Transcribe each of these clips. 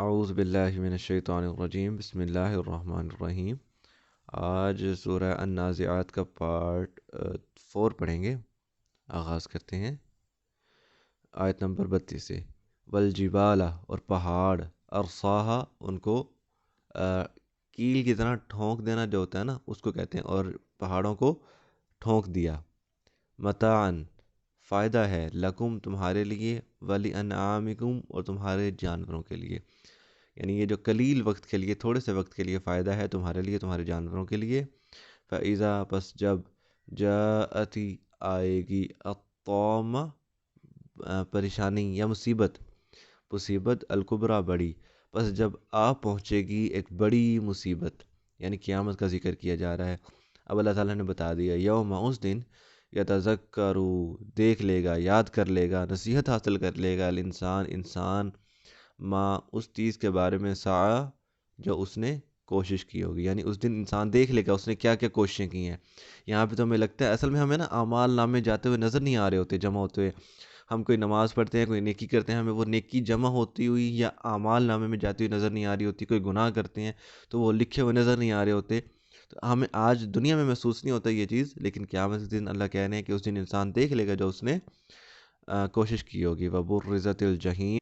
اعوذ باللہ من الشیطان الرجیم بسم اللہ الرحمن الرحیم۔ آج سورہ النازعات کا پارٹ 4 پڑھیں گے۔ آغاز کرتے ہیں آیت نمبر 32 سے۔ والجبال اور پہاڑ، ارساہا ان کو کیل کی طرح ٹھونک دینا جو ہوتا ہے نا اس کو کہتے ہیں، اور پہاڑوں کو ٹھونک دیا۔ متاعن فائدہ ہے، لکم تمہارے لیے، ولی انعامکم اور تمہارے جانوروں کے لیے، یعنی یہ جو قلیل وقت کے لیے، تھوڑے سے وقت کے لیے فائدہ ہے تمہارے لیے، تمہارے جانوروں کے لیے۔ فَإِذَا پس جب جاءتی آئے گی الطامہ پریشانی یا مصیبت الکبریٰ بڑی، پس جب آ پہنچے گی ایک بڑی مصیبت، یعنی قیامت کا ذکر کیا جا رہا ہے۔ اب اللہ تعالیٰ نے بتا دیا، یوم اس دن، یتذکرو دیکھ لے گا، یاد کر لے گا، نصیحت حاصل کر لے گا انسان ما اس چیز کے بارے میں سعی جو اس نے کوشش کی ہوگی، یعنی اس دن انسان دیکھ لے گا اس نے کیا کیا کوششیں کی ہیں۔ یہاں پہ تو ہمیں لگتا ہے اصل میں ہمیں نا اعمال نامے جاتے ہوئے نظر نہیں آ رہے ہوتے، جمع ہوتے ہوئے۔ ہم کوئی نماز پڑھتے ہیں، کوئی نیکی کرتے ہیں، ہمیں وہ نیکی جمع ہوتی ہوئی یا اعمال نامے میں جاتی ہوئی نظر نہیں آ رہی ہوتی۔ کوئی گناہ کرتے ہیں تو وہ لکھے ہوئے نظر نہیں آ رہے ہوتے۔ تو ہمیں آج دنیا میں محسوس نہیں ہوتا یہ چیز، لیکن قیامت کے دن اللہ کہہ رہے ہیں کہ اس دن انسان دیکھ لے گا جو اس نے کوشش کی ہوگی۔ وَبُرِّزَتِ الْجَحِیمُ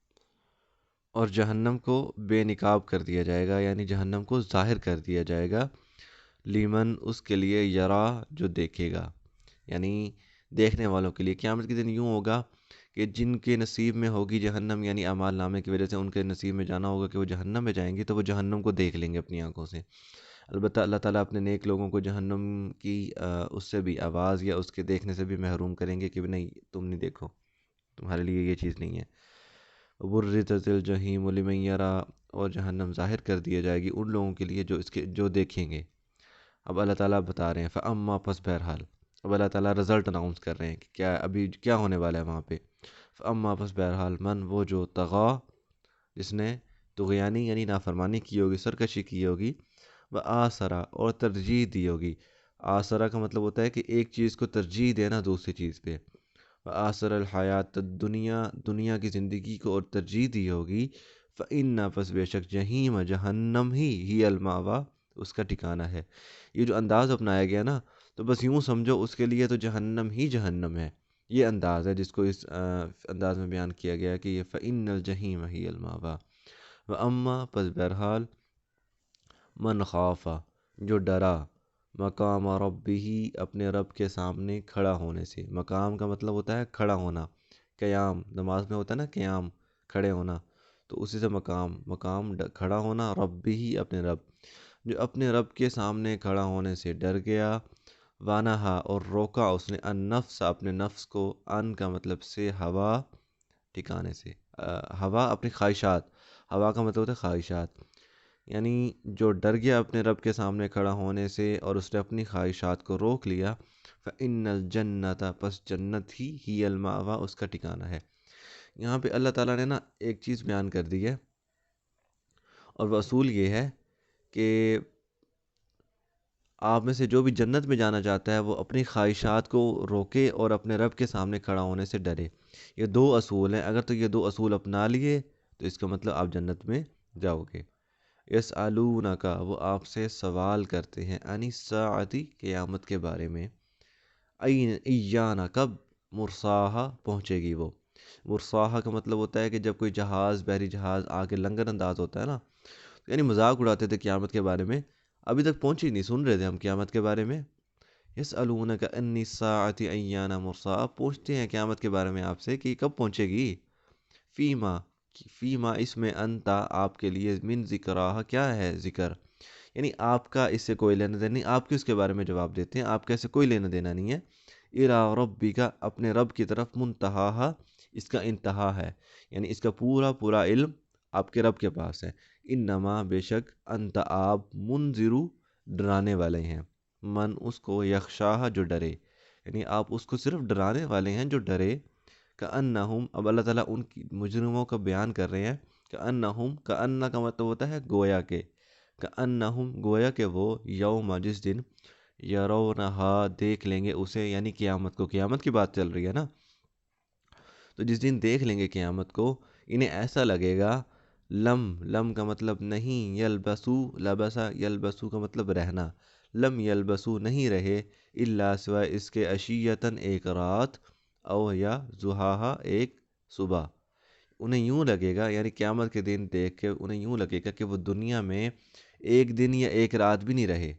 اور جہنم کو بے نقاب کر دیا جائے گا، یعنی جہنم کو ظاہر کر دیا جائے گا، لیمن اس کے لیے، یرا جو دیکھے گا، یعنی دیکھنے والوں کے لیے۔ قیامت کے دن یوں ہوگا کہ جن کے نصیب میں ہوگی جہنم، یعنی اعمال نامے کی وجہ سے ان کے نصیب میں جانا ہوگا کہ وہ جہنم میں جائیں گے، تو وہ جہنم کو دیکھ لیں گے اپنی آنکھوں سے۔ البتہ اللہ تعالیٰ اپنے نیک لوگوں کو جہنم کی اس سے بھی آواز یا اس کے دیکھنے سے بھی محروم کریں گے کہ نہیں تم نہیں دیکھو، تمہارے لیے یہ چیز نہیں ہے۔ وَبُرِّزَتِ الْجَحِیمُ لِمَن یَرَىٰ اور جہنم ظاہر کر دیا جائے گی ان لوگوں کے لیے جو دیکھیں گے۔ اب اللہ تعالیٰ بتا رہے ہیں فَأَمَّا پس بہرحال، اب اللہ تعالیٰ رزلٹ اناؤنس کر رہے ہیں کہ ابھی کیا ہونے والا ہے وہاں پہ۔ فَأَمَّا پس بہرحال، من وہ جو طغیٰ جس نے طغیانی یعنی نافرمانی کی ہوگی، سرکشی کی ہوگی، وآثر اور ترجیح دی ہوگی۔ آثر کا مطلب ہوتا ہے کہ ایک چیز کو ترجیح دینا دوسری چیز پہ۔ وآثر الحیات الدنیا دنیا کی زندگی کو اور ترجیح دی ہوگی۔ فإن پس بے شک جہیم جہنم ہی المأویٰ اس کا ٹھکانہ ہے۔ یہ جو انداز اپنایا گیا نا، تو بس یوں سمجھو اس کے لیے تو جہنم ہی جہنم ہے۔ یہ انداز ہے جس کو اس انداز میں بیان کیا گیا کہ یہ فإن الجحیم ہی المأویٰ۔ وأما پس بہرحال، من خاف جو ڈرا، مقام ربہ اپنے رب کے سامنے کھڑا ہونے سے۔ مقام کا مطلب ہوتا ہے کھڑا ہونا، قیام، نماز میں ہوتا ہے نا قیام، کھڑے ہونا، تو اسی سے مقام کھڑا ہونا، ربہ اپنے رب، جو اپنے رب کے سامنے کھڑا ہونے سے ڈر گیا۔ وانہا اور روکا اس نے، النفس اپنے نفس کو، ان کا مطلب سے ہوا، ٹھکانے سے، ہوا اپنی خواہشات، ہوا کا مطلب ہوتا ہے خواہشات، یعنی جو ڈر گیا اپنے رب کے سامنے کھڑا ہونے سے اور اس نے اپنی خواہشات کو روک لیا۔ فإن الجنۃ پس جنت ہی المأویٰ اس کا ٹھکانہ ہے۔ یہاں پہ اللہ تعالیٰ نے نا ایک چیز بیان کر دی ہے، اور وہ اصول یہ ہے کہ آپ میں سے جو بھی جنت میں جانا چاہتا ہے وہ اپنی خواہشات کو روکے اور اپنے رب کے سامنے کھڑا ہونے سے ڈرے۔ یہ دو اصول ہیں، اگر تو یہ دو اصول اپنا لیے تو اس کا مطلب آپ جنت میں جاؤ گے۔ یسألونک وہ آپ سے سوال کرتے ہیں، عن الساعۃ قیامت کے بارے میں، ایان کب، مرساہا پہنچے گی وہ۔ مرساہا کا مطلب ہوتا ہے کہ جب کوئی جہاز، بحری جہاز آگے لنگر انداز ہوتا ہے نا، یعنی مذاق اڑاتے تھے قیامت کے بارے میں، ابھی تک پہنچی نہیں، سن رہے تھے ہم قیامت کے بارے میں۔ یسألونک عن الساعۃ ایان مرساہا پوچھتے ہیں قیامت کے بارے میں آپ سے کہ کب پہنچے گی۔ فیما اس میں، انتا آپ کے لیے، من ذکراہا کیا ہے ذکر، یعنی آپ کا اس سے کوئی لینا دینا نہیں، آپ کیوں اس کے بارے میں جواب دیتے ہیں، آپ کا اس سے کوئی لینا دینا نہیں ہے۔ الی ربک اپنے رب کی طرف، منتہاہا اس کا انتہا ہے، یعنی اس کا پورا علم آپ کے رب کے پاس ہے۔ انما بے شک، انت آپ، منذرو ڈرانے والے ہیں، من اس کو، یخشاہ جو ڈرے، یعنی آپ اس کو صرف ڈرانے والے ہیں جو ڈرے۔ کأنہم اب اللہ تعالیٰ ان کی مجرموں کا بیان کر رہے ہیں۔ کأنہم، کأن کا مطلب ہوتا ہے گویا کہ، کأنہم گویا کہ وہ، یوم جس دن، یرونہا دیکھ لیں گے اسے، یعنی قیامت کو، قیامت کی بات چل رہی ہے نا، تو جس دن دیکھ لیں گے قیامت کو، انہیں ایسا لگے گا لم، لم کا مطلب نہیں، یلبسو، لبسا یلبسو کا مطلب رہنا، لم یلبسو نہیں رہے، الا سوائے اس کے عشیتاً ایک رات، او یا ضحاہا ایک صبح. انہیں یوں لگے گا، یعنی قیامت کے دن دیکھ کے انہیں یوں لگے گا کہ وہ دنیا میں ایک دن یا ایک رات بھی نہیں رہے.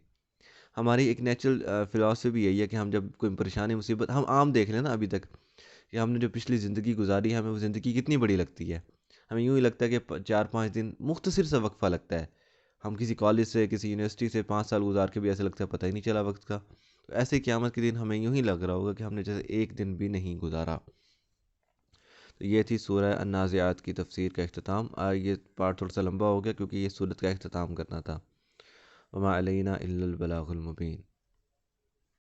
ہماری ایک نیچرل فلاسفی بھی یہی ہے کہ ہم جب کوئی پریشانی مصیبت، ہم عام دیکھ لیں نا ابھی تک کہ ہم نے جو پچھلی زندگی گزاری ہے، ہمیں وہ زندگی کتنی بڑی لگتی ہے. ہمیں یوں ہی لگتا ہے کہ 4 5 دن مختصر سا وقفہ لگتا ہے. ہم کسی کالج سے کسی یونیورسٹی سے 5 سال گزار کے بھی ایسے لگتا ہے پتہ ہی نہیں چلا وقت کا. تو ایسے ہی قیامت کے دن ہمیں یوں ہی لگ رہا ہوگا کہ ہم نے جیسے ایک دن بھی نہیں گزارا. تو یہ تھی سورہ النازعات کی تفسیر کا اختتام. یہ پارٹ تھوڑا سا لمبا ہو گیا کیونکہ یہ سورت کا اختتام کرنا تھا. وما علینا الا البلاغ المبین.